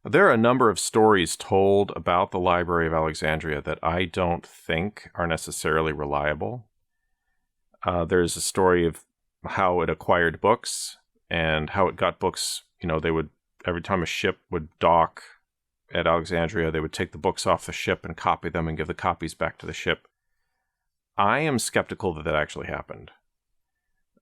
There are a number of stories told about the Library of Alexandria that I don't think are necessarily reliable. There's a story of how it acquired books and how it got books. They would, every time a ship would dock at Alexandria, they would take the books off the ship and copy them and give the copies back to the ship. I am skeptical that actually happened.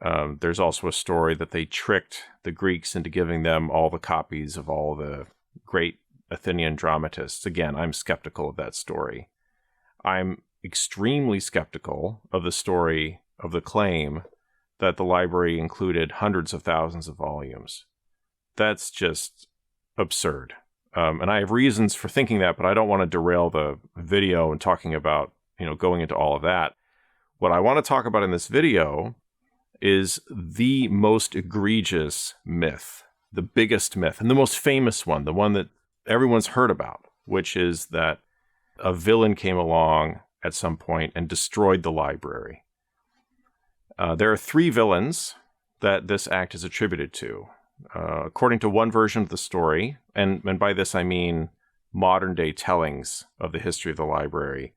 There's also a story that they tricked the Greeks into giving them all the copies of all the great Athenian dramatists. Again, I'm skeptical of that story. I'm extremely skeptical of the story of the claim that the library included hundreds of thousands of volumes. That's just absurd. And I have reasons for thinking that, but I don't want to derail the video and talking about, going into all of that. What I want to talk about in this video is the most egregious myth, the biggest myth, and the most famous one, the one that everyone's heard about, which is that a villain came along at some point and destroyed the library. There are three villains that this act is attributed to. According to one version of the story, and by this I mean modern-day tellings of the history of the library,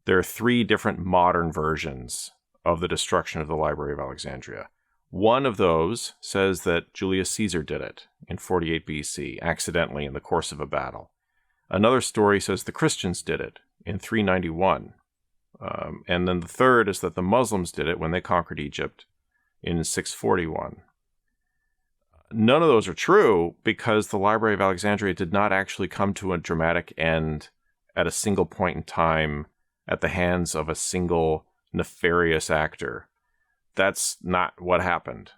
there are three different modern versions of the destruction of the Library of Alexandria. One of those says that Julius Caesar did it in 48 BC, accidentally in the course of a battle. Another story says the Christians did it in 391. And then the third is that the Muslims did it when they conquered Egypt in 641. None of those are true because the Library of Alexandria did not actually come to a dramatic end at a single point in time at the hands of a single nefarious actor. That's not what happened.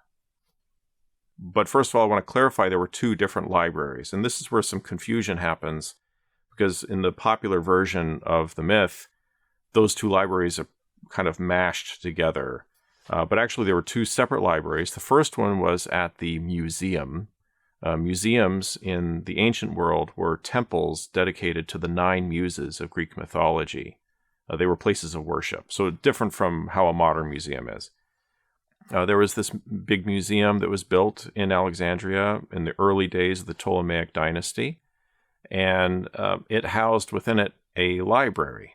But first of all, I want to clarify there were two different libraries, and this is where some confusion happens, because in the popular version of the myth, those two libraries are kind of mashed together. But actually, there were two separate libraries. The first one was at the museum. Museums in the ancient world were temples dedicated to the 9 muses of Greek mythology. They were places of worship, so different from how a modern museum is. There was this big museum that was built in Alexandria in the early days of the Ptolemaic dynasty, and it housed within it a library.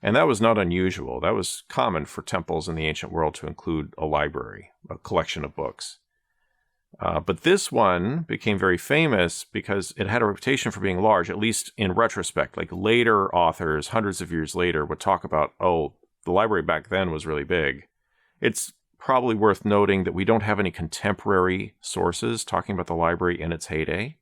And that was not unusual. That was common for temples in the ancient world to include a library, a collection of books. But this one became very famous because it had a reputation for being large, at least in retrospect. Like later authors, hundreds of years later, would talk about, the library back then was really big. It's probably worth noting that we don't have any contemporary sources talking about the library in its heyday.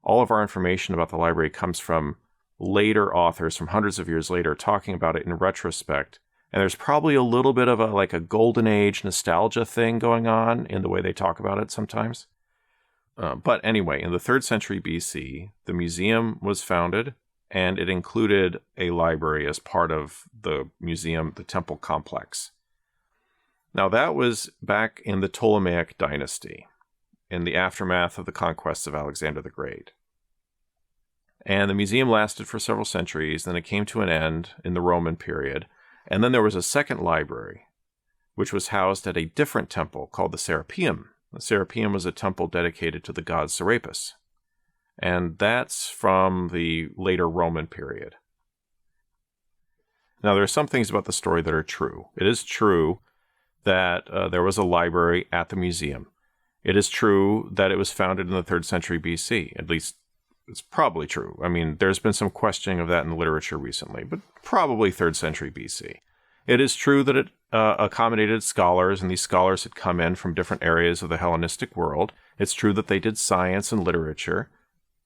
All of our information about the library comes from later authors from hundreds of years later talking about it in retrospect. And there's probably a little bit of a golden age nostalgia thing going on in the way they talk about it sometimes. But anyway, in the 3rd century BC, the museum was founded, and it included a library as part of the museum, the temple complex. Now that was back in the Ptolemaic dynasty, in the aftermath of the conquests of Alexander the Great. And the museum lasted for several centuries, then it came to an end in the Roman period. And then there was a second library, which was housed at a different temple called the Serapeum. The Serapeum was a temple dedicated to the god Serapis. And that's from the later Roman period. Now, there are some things about the story that are true. It is true that there was a library at the museum. It is true that it was founded in the 3rd century BC, at least it's probably true. I mean, there's been some questioning of that in the literature recently, but probably 3rd century BC. It is true that it accommodated scholars, and these scholars had come in from different areas of the Hellenistic world. It's true that they did science and literature.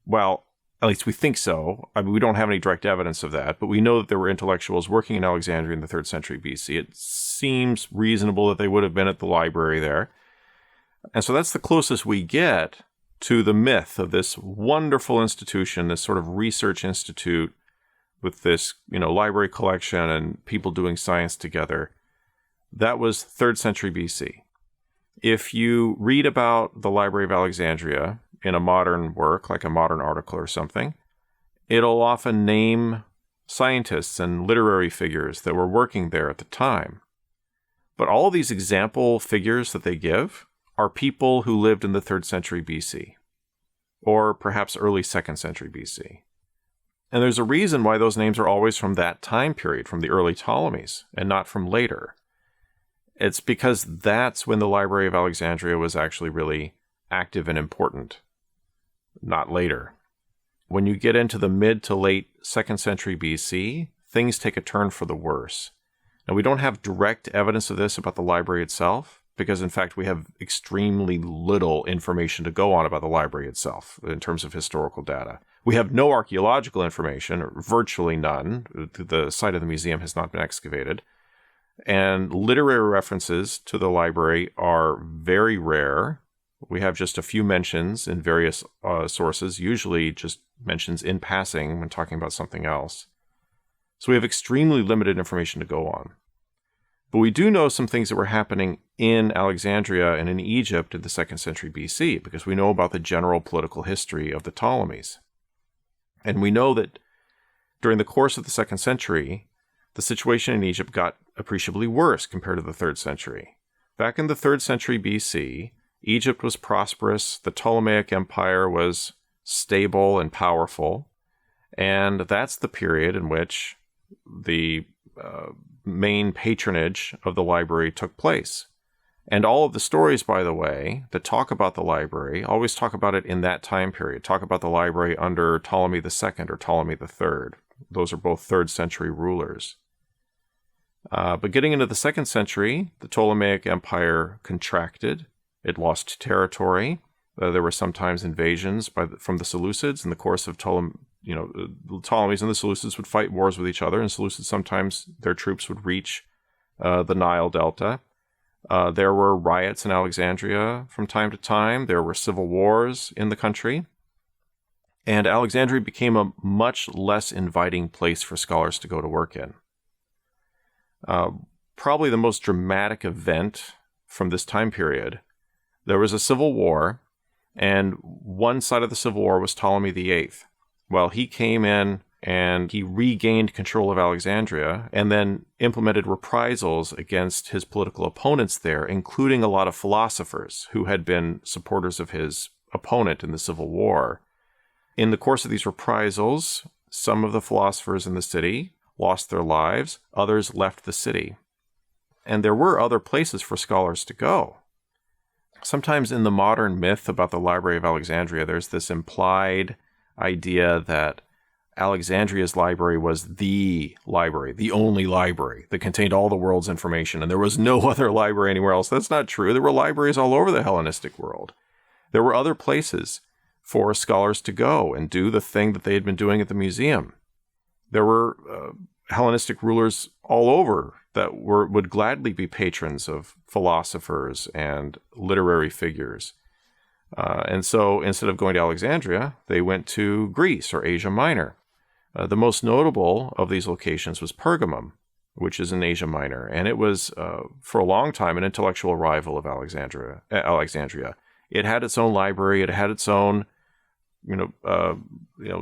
Well, at least we think so. I mean, we don't have any direct evidence of that, but we know that there were intellectuals working in Alexandria in the 3rd century BC. It seems reasonable that they would have been at the library there. And so that's the closest we get to the myth of this wonderful institution, this sort of research institute with this, library collection and people doing science together. That was 3rd century BC. If you read about the Library of Alexandria in a modern work, like a modern article or something, it'll often name scientists and literary figures that were working there at the time. But all these example figures that they give are people who lived in the 3rd century BC. or perhaps early 2nd century BC. And there's a reason why those names are always from that time period, from the early Ptolemies, and not from later. It's because that's when the Library of Alexandria was actually really active and important, not later. When you get into the mid to late 2nd century BC, things take a turn for the worse. Now, we don't have direct evidence of this about the library itself, because in fact we have extremely little information to go on about the library itself in terms of historical data. We have no archaeological information, or virtually none. The site of the museum has not been excavated. And literary references to the library are very rare. We have just a few mentions in various sources, usually just mentions in passing when talking about something else. So we have extremely limited information to go on. But we do know some things that were happening in Alexandria and in Egypt in the 2nd century BC, because we know about the general political history of the Ptolemies. And we know that during the course of the 2nd century, the situation in Egypt got appreciably worse compared to the 3rd century. Back in the 3rd century BC, Egypt was prosperous, the Ptolemaic Empire was stable and powerful, and that's the period in which the main patronage of the library took place. And all of the stories, by the way, that talk about the library always talk about it in that time period, talk about the library under Ptolemy II or Ptolemy III. Those are both 3rd century rulers. But getting into the 2nd century, the Ptolemaic Empire contracted. It lost territory. There were sometimes invasions from the Seleucids in the course of the Ptolemies and the Seleucids would fight wars with each other, and Seleucids sometimes their troops would reach the Nile Delta. There were riots in Alexandria from time to time. There were civil wars in the country. And Alexandria became a much less inviting place for scholars to go to work in. Probably the most dramatic event from this time period, there was a civil war, and one side of the civil war was Ptolemy VIII. Well, he came in and he regained control of Alexandria and then implemented reprisals against his political opponents there, including a lot of philosophers who had been supporters of his opponent in the civil war. In the course of these reprisals, some of the philosophers in the city lost their lives, others left the city. And there were other places for scholars to go. Sometimes in the modern myth about the Library of Alexandria, there's this implied idea that Alexandria's library was the library, the only library that contained all the world's information, and there was no other library anywhere else. That's not true. There were libraries all over the Hellenistic world. There were other places for scholars to go and do the thing that they had been doing at the museum. There were Hellenistic rulers all over that would gladly be patrons of philosophers and literary figures. And so instead of going to Alexandria, they went to Greece or Asia Minor. The most notable of these locations was Pergamum, which is in Asia Minor, and it was for a long time an intellectual rival of Alexandria. It had its own library. It had its own,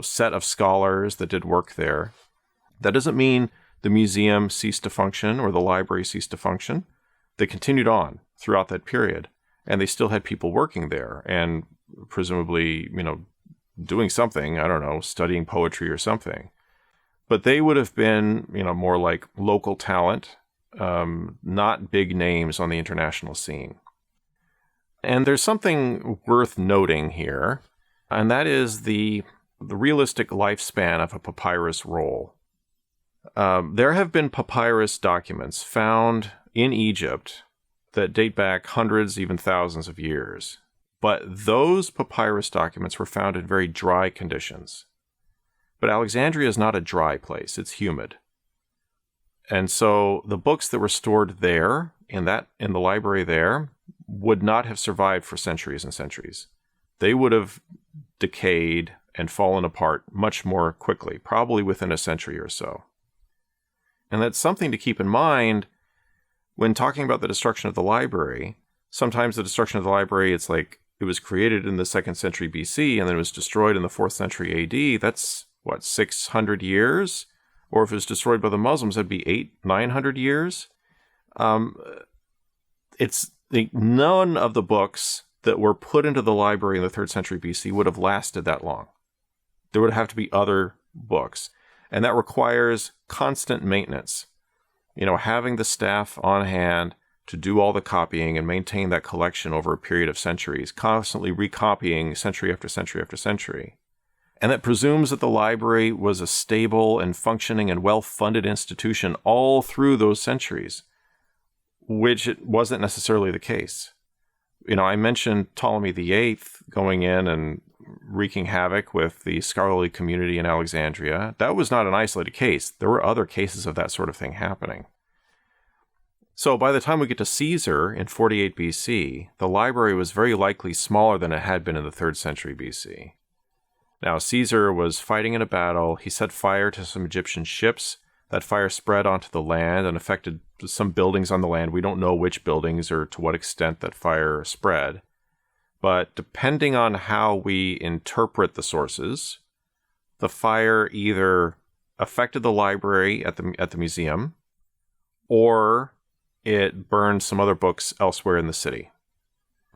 set of scholars that did work there. That doesn't mean the museum ceased to function or the library ceased to function. They continued on throughout that period, and they still had people working there and presumably, doing something, I don't know, studying poetry or something. But they would have been, more like local talent, not big names on the international scene. And there's something worth noting here, and that is the realistic lifespan of a papyrus roll. There have been papyrus documents found in Egypt that date back hundreds, even thousands of years. But those papyrus documents were found in very dry conditions. But Alexandria is not a dry place, it's humid. And so the books that were stored there, in the library there, would not have survived for centuries and centuries. They would have decayed and fallen apart much more quickly, probably within a century or so. And that's something to keep in mind when talking about the destruction of the library. Sometimes the destruction of the library, it's like it was created in the 2nd century BC and then it was destroyed in the 4th century AD. That's, 600 years? Or if it was destroyed by the Muslims, that'd be 900 years. None of the books that were put into the library in the 3rd century BC would have lasted that long. There would have to be other books. And that requires constant maintenance. Having the staff on hand to do all the copying and maintain that collection over a period of centuries, constantly recopying century after century after century. And that presumes that the library was a stable and functioning and well-funded institution all through those centuries, which it wasn't necessarily the case. I mentioned Ptolemy VIII going in and wreaking havoc with the scholarly community in Alexandria. That was not an isolated case. There were other cases of that sort of thing happening. So by the time we get to Caesar in 48 BC, the library was very likely smaller than it had been in the 3rd century BC. Now, Caesar was fighting in a battle. He set fire to some Egyptian ships. That fire spread onto the land and affected some buildings on the land. We don't know which buildings or to what extent that fire spread. But depending on how we interpret the sources, the fire either affected the library at the museum, or it burned some other books elsewhere in the city.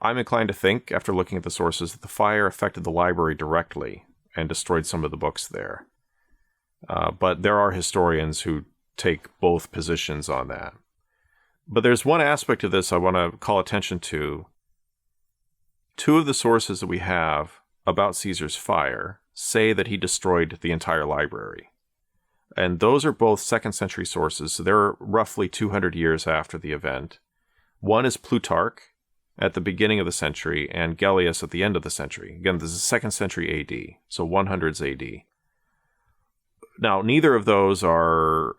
I'm inclined to think, after looking at the sources, that the fire affected the library directly and destroyed some of the books there. But there are historians who take both positions on that. But there's one aspect of this I want to call attention to. 2 of the sources that we have about Caesar's fire say that he destroyed the entire library. And those are both 2nd century sources, so they're roughly 200 years after the event. One is Plutarch at the beginning of the century and Gellius at the end of the century. Again, this is 2nd century AD, so 100s AD. Now, neither of those are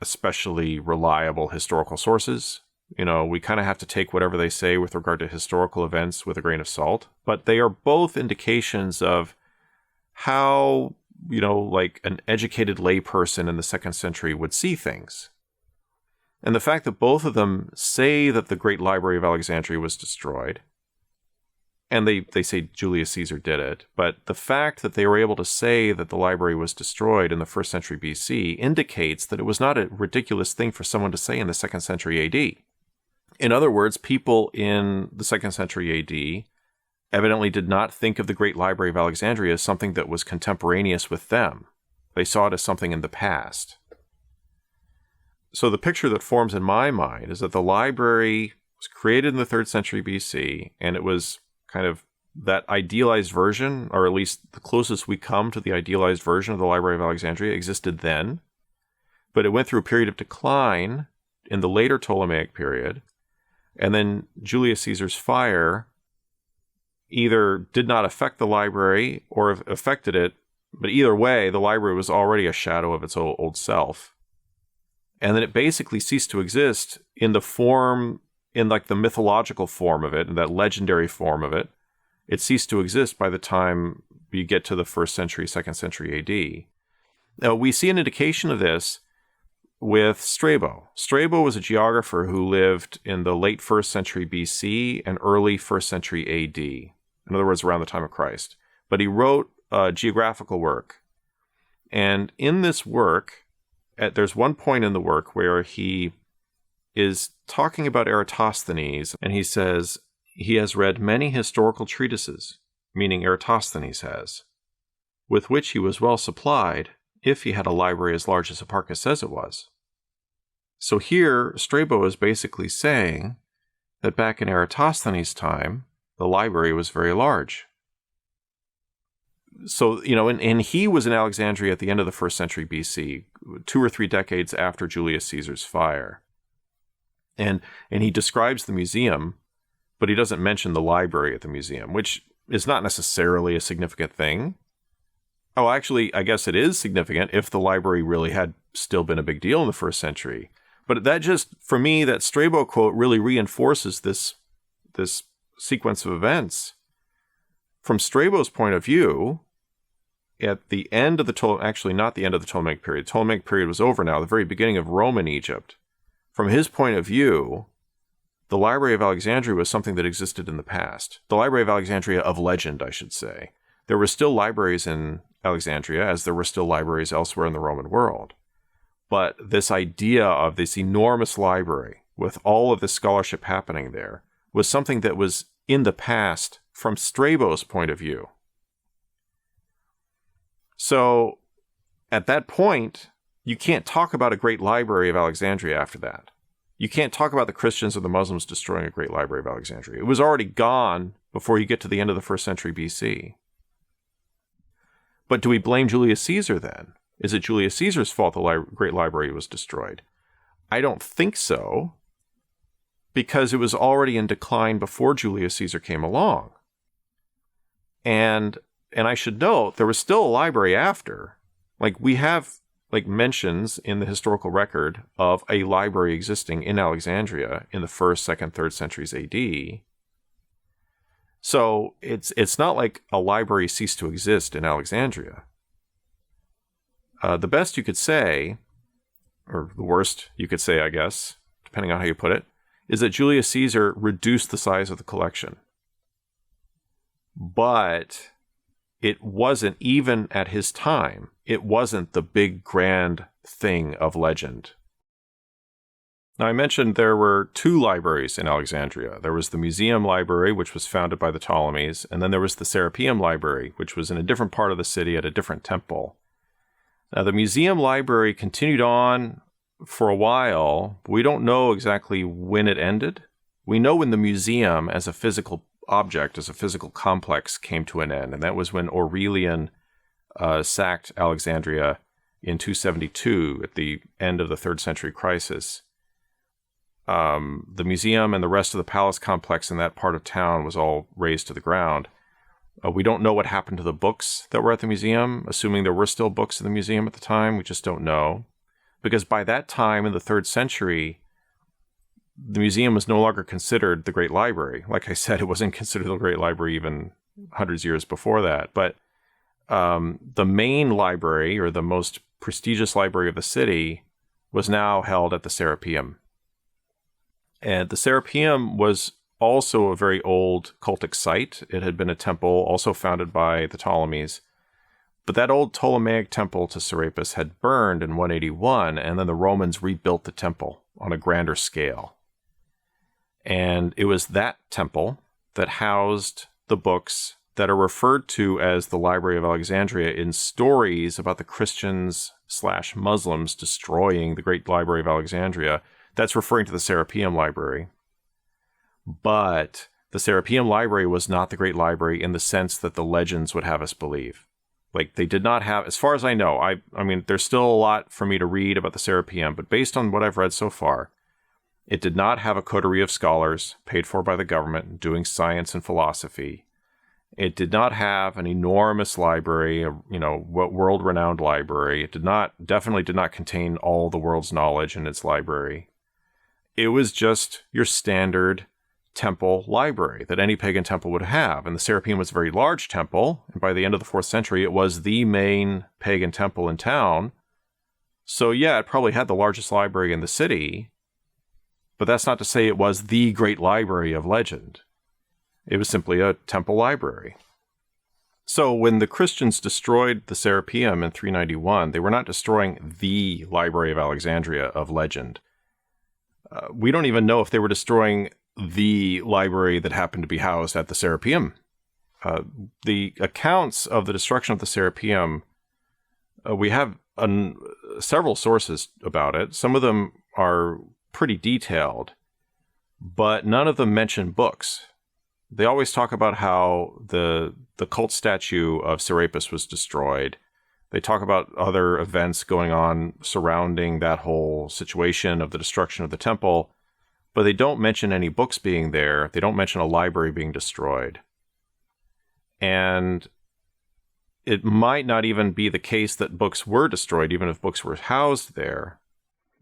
especially reliable historical sources. We kind of have to take whatever they say with regard to historical events with a grain of salt. But they are both indications of how, an educated layperson in the 2nd century would see things. And the fact that both of them say that the Great Library of Alexandria was destroyed, and they say Julius Caesar did it, but the fact that they were able to say that the library was destroyed in the 1st century BC indicates that it was not a ridiculous thing for someone to say in the 2nd century AD. In other words, people in the 2nd century AD evidently did not think of the Great Library of Alexandria as something that was contemporaneous with them. They saw it as something in the past. So the picture that forms in my mind is that the library was created in the 3rd century BC, and it was kind of that idealized version, or at least the closest we come to the idealized version of the Library of Alexandria, existed then. But it went through a period of decline in the later Ptolemaic period, and then Julius Caesar's fire either did not affect the library or affected it, but either way, the library was already a shadow of its old self. And then it basically ceased to exist in the form, in the mythological form of it, and that legendary form of it. It ceased to exist by the time you get to the 1st century, 2nd century AD. Now, we see an indication of this with Strabo. Strabo was a geographer who lived in the late 1st century BC and early 1st century AD. In other words, around the time of Christ. But he wrote a geographical work. And in this work, there's one point in the work where he is talking about Eratosthenes, and he says he has read many historical treatises, meaning Eratosthenes has, with which he was well supplied if he had a library as large as Hipparchus says it was. So here, Strabo is basically saying that back in Eratosthenes' time, the library was very large. So, and he was in Alexandria at the end of the 1st century BC, 2 or 3 decades after Julius Caesar's fire. And he describes the museum, but he doesn't mention the library at the museum, which is not necessarily a significant thing. Oh, actually, I guess it is significant if the library really had still been a big deal in the 1st century. But that just, for me, that Strabo quote really reinforces this sequence of events. From Strabo's point of view, at the end of the actually not the end of the Ptolemaic period. The Ptolemaic period was over now, the very beginning of Roman Egypt. From his point of view, the Library of Alexandria was something that existed in the past. The Library of Alexandria of legend, I should say. There were still libraries in Alexandria, as there were still libraries elsewhere in the Roman world. But this idea of this enormous library, with all of this scholarship happening there, was something that was in the past from Strabo's point of view. So at that point, you can't talk about a great library of Alexandria after that. You can't talk about the Christians or the Muslims destroying a great library of Alexandria. It was already gone before you get to the end of the 1st century BC. But do we blame Julius Caesar then? Is it Julius Caesar's fault the great library was destroyed? I don't think so, because it was already in decline before Julius Caesar came along. And I should note, there was still a library after. Like, we have mentions in the historical record of a library existing in Alexandria in the 1st, 2nd, 3rd centuries AD. So it's not like a library ceased to exist in Alexandria. The best you could say, or the worst you could say, I guess, depending on how you put it, is that Julius Caesar reduced the size of the collection. But it wasn't, even at his time, it wasn't the big grand thing of legend. Now, I mentioned there were 2 libraries in Alexandria. There was the Museum Library, which was founded by the Ptolemies, and then there was the Serapeum Library, which was in a different part of the city at a different temple. Now, the Museum Library continued on for a while. We don't know exactly when it ended. We know when the museum as a physical object, as a physical complex, came to an end, and that was when Aurelian sacked Alexandria in 272 at the end of the 3rd century crisis. The museum and the rest of the palace complex in that part of town was all razed to the ground. We don't know what happened to the books that were at the museum, assuming there were still books in the museum at the time. We just don't know. Because by that time, in the 3rd century, the museum was no longer considered the Great Library. Like I said, it wasn't considered the Great Library even hundreds of years before that. But the main library, or the most prestigious library of the city, was now held at the Serapeum. And the Serapeum was also a very old cultic site. It had been a temple also founded by the Ptolemies. But that old Ptolemaic temple to Serapis had burned in 181, and then the Romans rebuilt the temple on a grander scale. And it was that temple that housed the books that are referred to as the Library of Alexandria in stories about the Christians/Muslims destroying the Great Library of Alexandria. That's referring to the Serapeum Library. But the Serapeum Library was not the Great Library in the sense that the legends would have us believe. Like, they did not have, as far as I know, I mean, there's still a lot for me to read about the Serapeum, but based on what I've read so far, it did not have a coterie of scholars paid for by the government doing science and philosophy. It did not have an enormous library, a world-renowned library. It definitely did not contain all the world's knowledge in its library. It was just your standard temple library that any pagan temple would have. And the Serapeum was a very large temple, and by the end of the 4th century, it was the main pagan temple in town. So yeah, it probably had the largest library in the city, but that's not to say it was the great library of legend. It was simply a temple library. So when the Christians destroyed the Serapeum in 391, they were not destroying the Library of Alexandria of legend. We don't even know if they were destroying the library that happened to be housed at the Serapeum. The accounts of the destruction of the Serapeum, we have several sources about it. Some of them are pretty detailed, but none of them mention books. They always talk about how the cult statue of Serapis was destroyed. They talk about other events going on surrounding that whole situation of the destruction of the temple, but they don't mention any books being there. They don't mention a library being destroyed. And it might not even be the case that books were destroyed, even if books were housed there.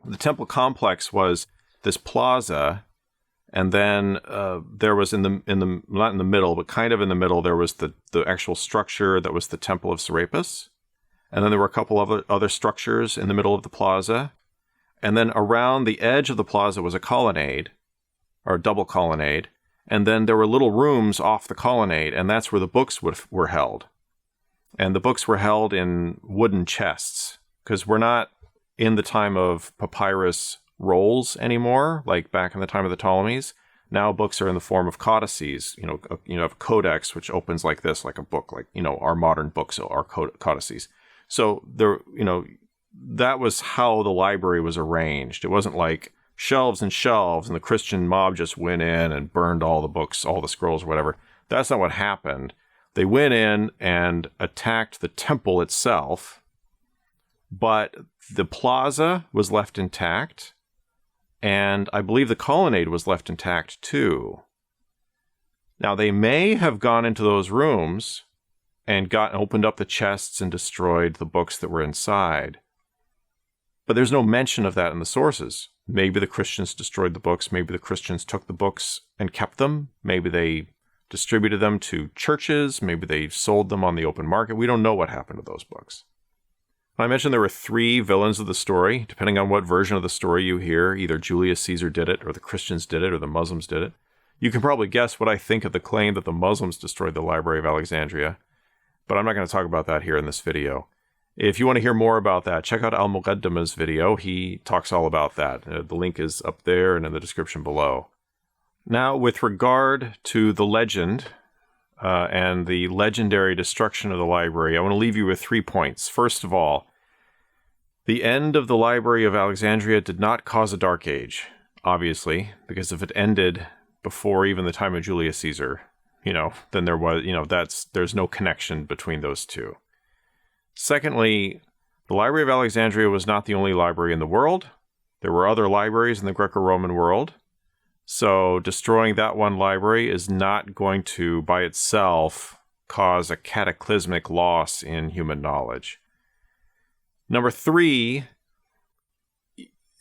The temple complex was this plaza, and then there was not in the middle, but kind of in the middle, there was the actual structure that was the Temple of Serapis. And then there were a couple of other structures in the middle of the plaza. And then around the edge of the plaza was a colonnade, or a double colonnade. And then there were little rooms off the colonnade, and that's where the books were held. And the books were held in wooden chests, because we're not in the time of papyrus rolls anymore, like back in the time of the Ptolemies. Now books are in the form of codices, a codex, which opens like this, like a book, like, our modern books are codices. So that was how the library was arranged. It wasn't like shelves and shelves and the Christian mob just went in and burned all the books, all the scrolls or whatever. That's not what happened. They went in and attacked the temple itself, but the plaza was left intact, and I believe the colonnade was left intact too. Now, they may have gone into those rooms and opened up the chests and destroyed the books that were inside, but there's no mention of that in the sources. Maybe the Christians destroyed the books. Maybe the Christians took the books and kept them. Maybe they distributed them to churches. Maybe they sold them on the open market. We don't know what happened to those books. I mentioned there were 3 villains of the story. Depending on what version of the story you hear, either Julius Caesar did it, or the Christians did it, or the Muslims did it. You can probably guess what I think of the claim that the Muslims destroyed the Library of Alexandria, but I'm not going to talk about that here in this video. If you want to hear more about that, check out Al-Muqaddimah's video. He talks all about that. The link is up there and in the description below. Now, with regard to the legend and the legendary destruction of the library, I want to leave you with 3 points. First of all, the end of the Library of Alexandria did not cause a dark age, obviously, because if it ended before even the time of Julius Caesar, then there's no connection between those two. Secondly, the Library of Alexandria was not the only library in the world. There were other libraries in the Greco-Roman world. So destroying that one library is not going to, by itself, cause a cataclysmic loss in human knowledge. Number 3,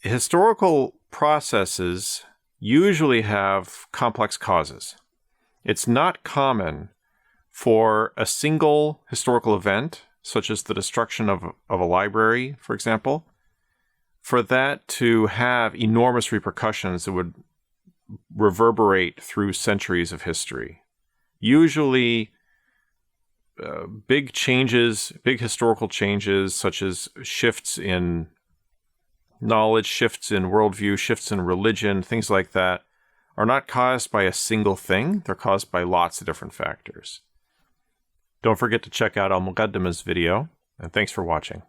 historical processes usually have complex causes. It's not common for a single historical event, such as the destruction of a library, for example, for that to have enormous repercussions that would reverberate through centuries of history. Usually, big changes, big historical changes, such as shifts in knowledge, shifts in worldview, shifts in religion, things like that, are not caused by a single thing. They're caused by lots of different factors. Don't forget to check out Al-Muqaddimah's video, and thanks for watching.